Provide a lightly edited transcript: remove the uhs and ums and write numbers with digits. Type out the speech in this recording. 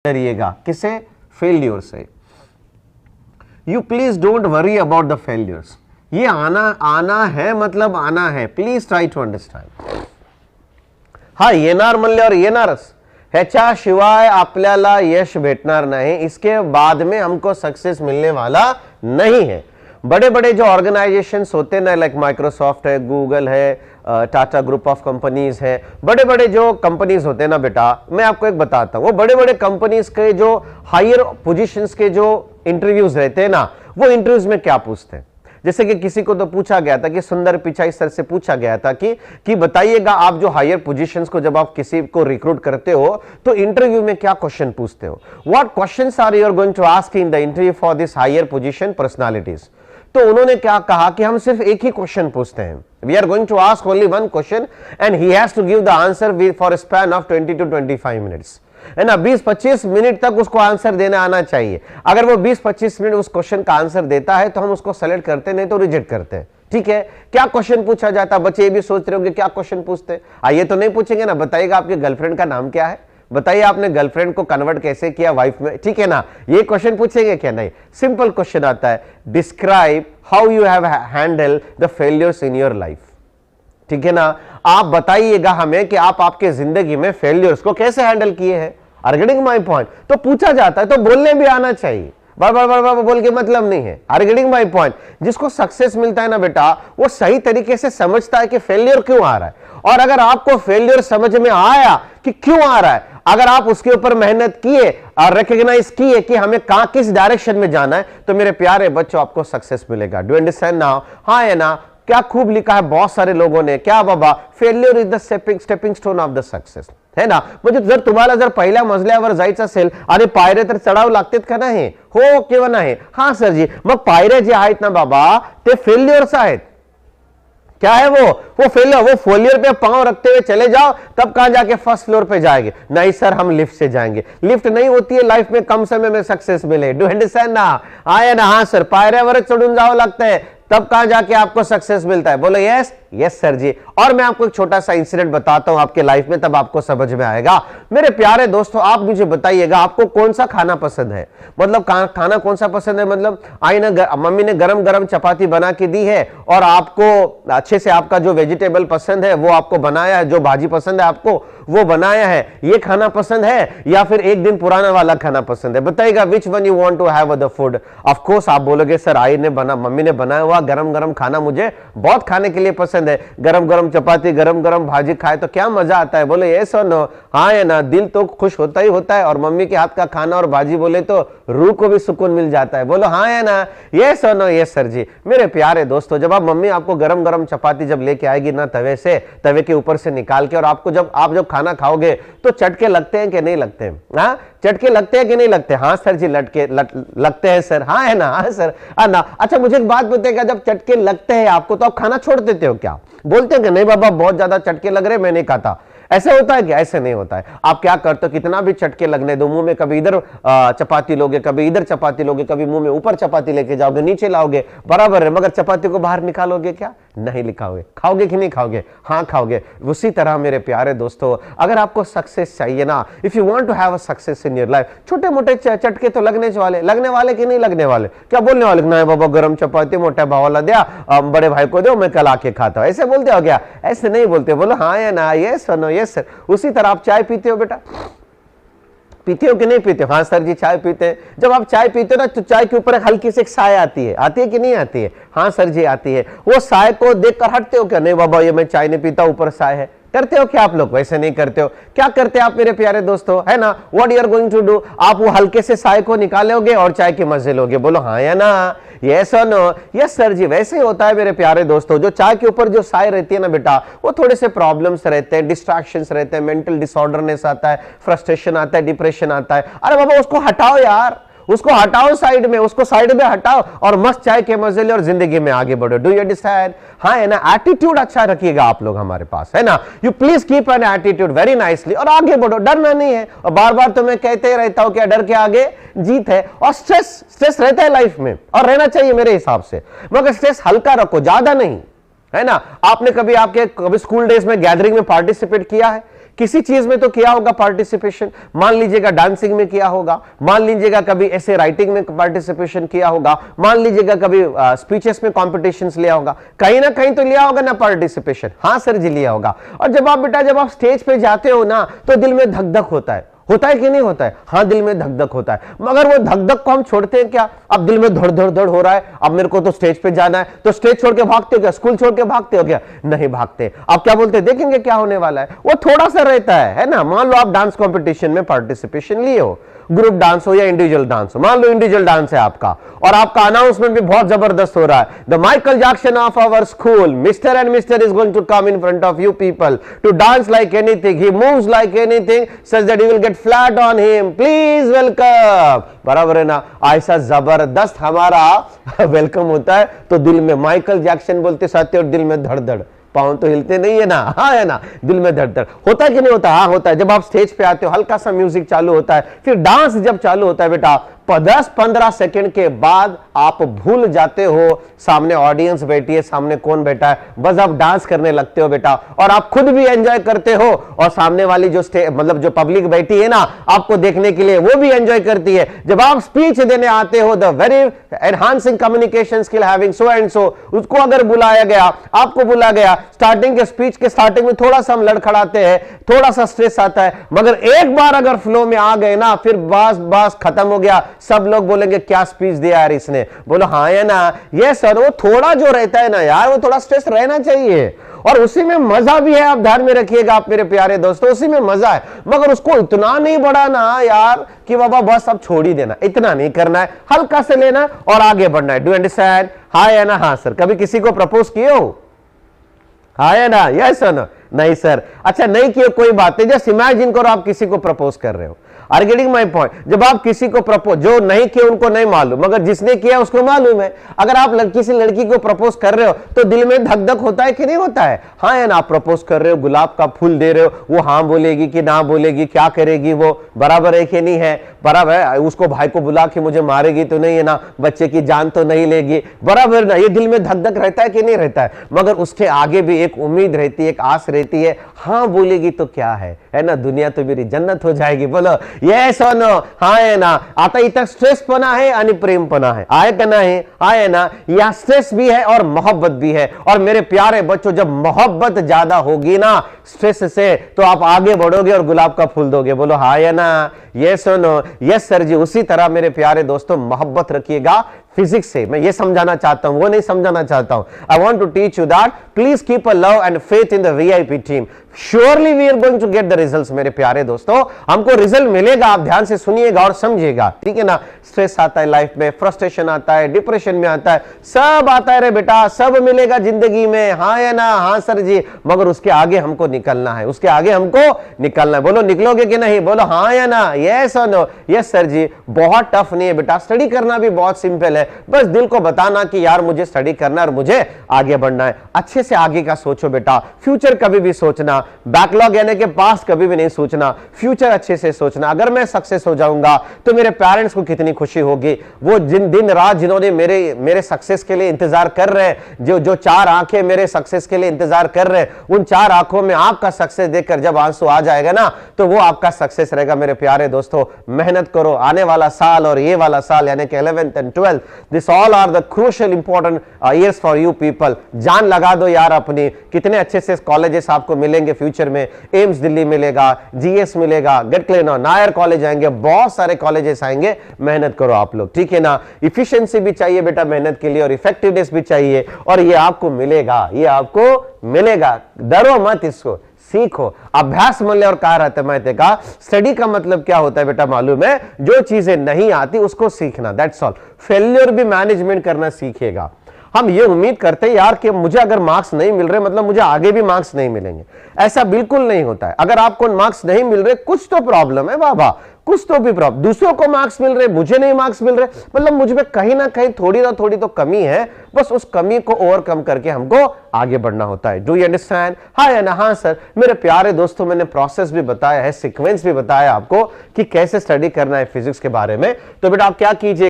डरिएगा किसे? फेल्यूर से। You please don't worry about the failures. ये आना है मतलब आना है, प्लीज ट्राई टू अंडरस्टँड. हा येणार म्हणले और येणारच, ह्याच्याशिवाय आपल्याला यश भेटणार नहीं, इसके बाद में हमको सक्सेस मिलने वाला नहीं है. बड़े बड़े जो ऑर्गेनाइजेशंस होते हैं ना, लाइक माइक्रोसॉफ्ट है, गूगल है, टाटा ग्रुप ऑफ कंपनीज है, बड़े बड़े जो कंपनीज होते हैं ना बेटा, मैं आपको एक बताता हूं, वो बड़े बड़े कंपनीज के जो हायर पोजीशंस के जो इंटरव्यूज रहते हैं ना, वो इंटरव्यूज में क्या पूछते हैं. जैसे कि किसी को तो पूछा गया था कि सुंदर पिचाई सर से पूछा गया था कि बताइएगा आप जो हायर पोजीशंस को जब आप किसी को रिक्रूट करते हो तो इंटरव्यू में क्या क्वेश्चन पूछते हो. What questions are you are going to ask in the interview for this higher position personalities. तो उन्होंने क्या कहा कि हम सिर्फ एक ही क्वेश्चन पूछते हैं. We are going to ask only one question and he has to give the answer for span of 20 to 25 minutes. है ना, 20-25 मिनट तक उसको आंसर देना आना चाहिए. अगर वो 20-25 मिनट उस क्वेश्चन का आंसर देता है तो हम उसको सेलेक्ट करते, नहीं तो रिजेक्ट करते हैं. ठीक है, क्या क्वेश्चन पूछा जाता है? बच्चे ये भी सोच रहे होंगे क्या क्वेश्चन पूछते हैं. आइए तो नहीं पूछेंगे ना, बताइएगा आपके गर्लफ्रेंड का नाम क्या है, बताइए आपने गर्लफ्रेंड को कन्वर्ट कैसे किया वाइफ में. ठीक है ना, ये क्वेश्चन पूछेंगे क्या? नहीं. सिंपल क्वेश्चन आता है, describe how you have handle the failures in your life. ठीक है ना, आप बताइएगा हमें कि आप आपके जिंदगी में फेलियर्स को कैसे हैंडल किए हैं. Are getting my point. तो पूछा जाता है तो बोलने भी आना चाहिए. बार बार बोल के मतलब नहीं है. Are getting my point. जिसको सक्सेस मिलता है ना बेटा, वो सही तरीके से समझता है कि फेलियर क्यों आ रहा है, और अगर आपको फेलियर समझ में आया कि क्यों आ रहा है, अगर आप उसके ऊपर मेहनत किए और रिकॉग्नाइज किए कि हमें कहां किस डायरेक्शन में जाना है, तो मेरे प्यारे बच्चों आपको सक्सेस मिलेगा. Do understand now? हाँ है ना, क्या खूब लिखा है बहुत सारे लोगों ने. क्या बाबा? Failure is the stepping stone of the success. है ना, म्हणजे जर तुम्हाला जर पहिल्या मजल्यावर जायचं असेल आणि पायऱ्या तर चढावं लागतात का नाही? हो किंवा नाही? हा सर जी. मग पायऱ्या जे आहेत ना बाबा, ते फेल्युअर्स आहेत. क्या है वो फेलियर. वो फेलियर पे पांव रखते हुए चले जाओ, तब कहां जाके फर्स्ट फ्लोर पे जाएंगे. नहीं सर, हम लिफ्ट से जाएंगे. लिफ्ट नहीं होती है लाइफ में कम समय में सक्सेस मिले. डू अंडरस्टैंड ना? आया ना? हाँ सर, पायऱ्यावरच चढून जावं लगता है, तब कहां जाके आपको सक्सेस मिलता है. बोलो यस. यस सर जी. और मैं आपको एक छोटा सा इंसिडेंट बताता हूं आपके लाइफ में, तब आपको समझ में आएगा. मेरे प्यारे दोस्तों, आप मुझे बताइएगा आपको कौन सा खाना पसंद है. मतलब खाना कौन सा पसंद है, मतलब आई ना मम्मी ने गरम गरम चपाती बना के दी है और आपको अच्छे से आपका जो वेजिटेबल पसंद है वो आपको बनाया है, जो भाजी पसंद है आपको वो बनाया है, ये खाना पसंद है या फिर एक दिन पुराना वाला खाना पसंद है. बताइएगा which one you want to have the food. Of course आप बोलोगे सर मम्मी ने बनाया हुआ गरम गरम खाना मुझे बहुत खाने के लिए पसंद है. गरम गरम चपाती, गरम गरम भाजी खाए तो क्या मजा आता है. बोले ये सो नो. हाँ है ना, दिल तो खुश होता ही होता है, और मम्मी के हाथ का खाना और भाजी बोले तो रूह को भी सुकून मिल जाता है. बोलो हाँ है ना? ये सो नो. ये सर जी. मेरे प्यारे दोस्तों, जब आप मम्मी आपको गरम गरम चपाती जब लेके आएगी ना तवे के ऊपर से निकाल के, और आपको जब आप खाना खाओगे तो चटके लगते हैं कि नहीं लगते हैं? हाँ, चटके लगते हैं कि नहीं लगते? हाँ सर जी, लगते हैं सर. हाँ है ना? हाँ सर. ना अच्छा, मुझे एक बात बताइएगा, जब चटके लगते हैं आपको तो आप खाना छोड़ देते हो क्या? बोलते हैं कि नहीं बाबा बहुत ज्यादा चटके लग रहे, मैं नहीं खाता. ऐसे होता है क्या? ऐसे नहीं होता है. आप क्या करते हो, कितना भी चटके लगने दो मुंह में, कभी इधर चपाती लोगे, कभी इधर चपाती लोगे, कभी मुंह में ऊपर चपाती लेके जाओगे, नीचे लाओगे, बराबर है, मगर चपाती को बाहर निकालोगे क्या? नहीं निकालोगे. खाओगे कि नहीं खाओगे? हाँ खाओगे. उसी तरह मेरे प्यारे दोस्तों, अगर आपको सक्सेस चाहिए ना, if you want to have a success in your life, छोटे मोटे चटके तो लगने वाले कि नहीं लगने वाले? क्या बोलने वाले? नहीं बाबा गरम चपाती मोटा भावाला दिया, बड़े भाई को दो, मैं कल आके खाता हूं. ऐसे बोलते हो क्या? ऐसे नहीं बोलते. बोलो हाँ या ना? ये सुनो. Yes sir. उसी तरह आप चाय पीते हो बेटा, पीते हो कि नहीं पीते? हाँ सर जी, चाय पीते हैं. जब आप चाय पीते हो ना तो चाय के ऊपर एक हल्की सी साय आती है कि नहीं आती है? हाँ सर जी, आती है. वो साय को देखकर हटते हो क्या? नहीं बाबा ये मैं चाय नहीं पीता, ऊपर साय है. करते हो क्या आप लोग? वैसे नहीं करते हो. क्या करते हैं आप मेरे प्यारे दोस्तों? है ना, what you are going to do, आप वो हल्के से साय को निकालोगे और चाय के मजे लोगे. बोलो हाँ या ना? यस और नो? यस सर जी. वैसे ही होता है मेरे प्यारे दोस्तों, जो चाय के ऊपर जो साय रहती है ना बेटा, वो थोड़े से प्रॉब्लम्स रहते हैं, डिस्ट्रैक्शंस रहते हैं, मेंटल डिसऑर्डरनेस आता है, फ्रस्ट्रेशन आता है, डिप्रेशन आता है. अरे बाबा उसको हटाओ यार, उसको हटाओ साइड में, उसको साइड में हटाओ और मस्त चाय के मजे ले और जिंदगी में आगे बढ़ो. Do you understand? हाँ है ना? एटीट्यूड अच्छा रखिएगा आप लोग हमारे पास, है ना. You please keep an attitude very nicely और आगे बढ़ो. डरना नहीं है. और बार बार तो मैं कहते ही रहता हूं कि डर के आगे जीत है. और स्ट्रेस रहता है लाइफ में और रहना चाहिए मेरे हिसाब से, मगर स्ट्रेस हल्का रखो, ज्यादा नहीं, है ना. आपने कभी स्कूल डेज में गैदरिंग में पार्टिसिपेट किया है? किसी चीज में तो किया होगा पार्टिसिपेशन, मान लीजिएगा डांसिंग में किया होगा, मान लीजिएगा कभी ऐसे राइटिंग में पार्टिसिपेशन किया होगा, मान लीजिएगा कभी स्पीचेस में कॉम्पिटिशंस लिया होगा, कहीं ना कहीं तो लिया होगा ना पार्टिसिपेशन। हाँ सर जी लिया होगा। और जब आप स्टेज पे जाते हो ना तो दिल में धक धक होता है कि नहीं होता है? हाँ दिल में धक धक होता है, मगर वो धक धक को हम छोड़ते हैं क्या? अब दिल में धड़ धड़ धड़ हो रहा है, अब मेरे को तो स्टेज पे जाना है, तो स्टेज छोड़ के भागते हो क्या? स्कूल छोड़ के भागते हो क्या? नहीं भागते। आप क्या बोलते हैं? देखेंगे क्या होने वाला है। वो थोड़ा सा रहता है ना। मान लो आप डांस कॉम्पिटिशन में पार्टिसिपेशन लिए हो, ग्रुप डांस हो या इंडिविजुअल डांस हो, मान लो इंडिविजुअल डांस है आपका, और आपका अनाउंसमेंट भी बहुत जबरदस्त हो रहा है। The Michael Jackson of our school, mister and mister is going to come in front of you people to dance like anything, he moves like anything such that you will get flat on him, please welcome. बराबर है ना? ऐसा जबरदस्त हमारा welcome होता है, तो दिल में माइकल जैक्सन बोलते साथ और दिल में धड़ धड़, पाँव तो हिलते नहीं है ना? हाँ है ना? दिल में धड़ धड़ होता है कि नहीं होता? हाँ होता है। जब आप स्टेज पे आते हो, हल्का सा म्यूजिक चालू होता है, फिर डांस जब चालू होता है बेटा, 10-15 सेकंड के बाद आप भूल जाते हो सामने ऑडियंस बैठी है, सामने कौन बैठा है, बस आप डांस करने लगते हो बेटा, और आप खुद भी एंजॉय करते हो, और सामने वाली जो मतलब जो पब्लिक बैठी है ना आपको देखने के लिए, वो भी एंजॉय करती है। जब आप स्पीच देने आते हो, the very enhancing communication skill having so and so, उसको अगर बुलाया गया, आपको बुलाया गया, स्टार्टिंग के स्पीच के स्टार्टिंग में थोड़ा सा हम लड़खड़ाते हैं, थोड़ा सा स्ट्रेस आता है, मगर एक बार अगर फ्लो में आ गए ना, फिर बस खत्म हो गया। सब लोग बोलेंगे क्या स्पीच दिया यार इसने, बोलो हाँ है ना? ये सर वो थोड़ा जो रहता है ना यार, वो थोड़ा स्ट्रेस रहना चाहिए, और उसी में मजा भी है। आप ध्यान में रखिएगा आप मेरे प्यारे दोस्तों, उसी में मजा है, मगर उसको इतना नहीं बढ़ाना यार कि बाबा बस अब छोड़ ही देना, इतना नहीं करना है, हल्का से लेना और आगे बढ़ना है। Do understand? हाँ है ना? हाँ सर। कभी किसी को प्रपोज किए हो? हाँ है ना? Yes sir. नहीं सर। अच्छा नहीं किए, कोई बात नहीं। जस्ट इमेजिन करो आप किसी को प्रपोज कर रहे हो। Are getting my point? जब आप किसी को प्रपोज, जो नहीं किया उनको नहीं मालूम, मगर जिसने किया उसको मालूम है। अगर आप किसी लड़की को प्रपोज कर रहे हो तो दिल में धक धक होता है कि नहीं होता है? हाँ है ना? आप प्रपोज कर रहे हो, गुलाब का फूल दे रहे हो, वो हाँ बोलेगी कि ना बोलेगी, क्या करेगी वो, बराबर है कि नहीं है? बराबर है। उसको भाई को बुला के मुझे मारेगी तो नहीं है ना, बच्चे की जान तो नहीं लेगी, बराबर ना? ये दिल में धक धक रहता है कि नहीं रहता है? मगर उसके आगे भी एक उम्मीद रहती है, एक आस रहती है, हाँ बोलेगी तो क्या है ना? दुनिया तो मेरी जन्नत हो जाएगी। बोलो यस और नो? हाँ है ना? आता इतना स्ट्रेस पना है आणि प्रेम पना है, आए का नहीं? आए ना? यह स्ट्रेस भी है और मोहब्बत भी है। और मेरे प्यारे बच्चों, जब मोहब्बत ज्यादा होगी ना स्ट्रेस से, तो आप आगे बढ़ोगे और गुलाब का फूल दोगे। बोलो हाँ है ना? यस और नो? यस सर जी। उसी तरह मेरे प्यारे दोस्तों मोहब्बत रखिएगा फिजिक्स से। मैं ये समझाना चाहता हूं, वो नहीं समझाना चाहता हूं। I want to teach you that please keep a love and faith in the VIP team, surely we are going to get the results. मेरे प्यारे दोस्तों हमको रिजल्ट मिलेगा, आप ध्यान से सुनिएगा और समझिएगा, ठीक है ना? स्ट्रेस आता है लाइफ में, फ्रस्ट्रेशन आता है, डिप्रेशन में आता है, सब आता है रे बेटा, सब मिलेगा जिंदगी में। हाँ है ना? हाँ सर जी। मगर उसके आगे हमको निकलना है, उसके आगे हमको निकलना है। बोलो निकलोगे कि नहीं? बोलो हाँ या ना? यस और नो? यस सर जी। बहुत टफ नहीं है बेटा, स्टडी करना भी बहुत सिंपल है। बस दिल को बताना कि यार मुझे स्टडी करना है और मुझे आगे बढ़ना है। अच्छे से आगे का सोचो बेटा, फ्यूचर कभी भी सोचना, बैकलॉग यानी कि पास्ट कभी भी नहीं सोचना, फ्यूचर अच्छे से सोचना। अगर मैं सक्सेस हो जाऊंगा तो मेरे पेरेंट्स को कितनी खुशी होगी, वो दिन रात जिन्होंने मेरे सक्सेस के लिए इंतजार कर रहे हैं, जो 4 आंखें मेरे सक्सेस के लिए इंतजार कर रहे हैं, उन 4 आंखों में आपका सक्सेस देखकर जब आंसू आ जाएगा ना, तो वो आपका सक्सेस रहेगा। मेरे प्यारे दोस्तों मेहनत करो, आने वाला साल और ये वाला साल यानी कि 11th and 12th, this all are the crucial important years for you people. जान लगा दो यार अपनी, कितने अच्छे से कॉलेजेस आपको मिलेंगे फ्यूचर में। एम्स दिल्ली मिलेगा, जीएस मिलेगा, गेटक्लेनो, नायर कॉलेज आएंगे, बहुत सारे कॉलेजेस आएंगे। मेहनत करो आप लोग, ठीक है ना? इफिशिएंसी भी चाहिए बेटा मेहनत के लिए, और इफेक्टिवनेस भी चाहिए, और ये आपको मिलेगा, ये आपको मिलेगा। डरो मत, इसको सीखो। अभ्यास मूल्य और कहा रहता है माहिती का, स्टडी का मतलब क्या होता है बेटा मालूम है? जो चीजें नहीं आती उसको सीखना, दैट्स ऑल। फेल्योर भी मैनेजमेंट करना सीखेगा। हम ये उम्मीद करते हैं यार कि मुझे अगर मार्क्स नहीं मिल रहे मतलब मुझे आगे भी मार्क्स नहीं मिलेंगे, ऐसा बिल्कुल नहीं होता है। अगर आपको मार्क्स नहीं मिल रहे, कुछ तो प्रॉब्लम है बाबा, कुछ तो भी प्रॉब्लम। दूसरों को मार्क्स मिल रहे, मुझे नहीं मार्क्स मिल रहे, मतलब मुझ में कहीं ना कहीं थोड़ी ना थोड़ी तो कमी है। बस उस कमी को ओवरकम करके हमको आगे बढ़ना होता है। Do you understand? हाँ या ना? हाँ सर। मेरे प्यारे दोस्तों मैंने प्रोसेस भी बताया है, सीक्वेंस भी बताया आपको कि कैसे स्टडी करना है फिजिक्स के बारे में। तो बेटा आप क्या कीजिए,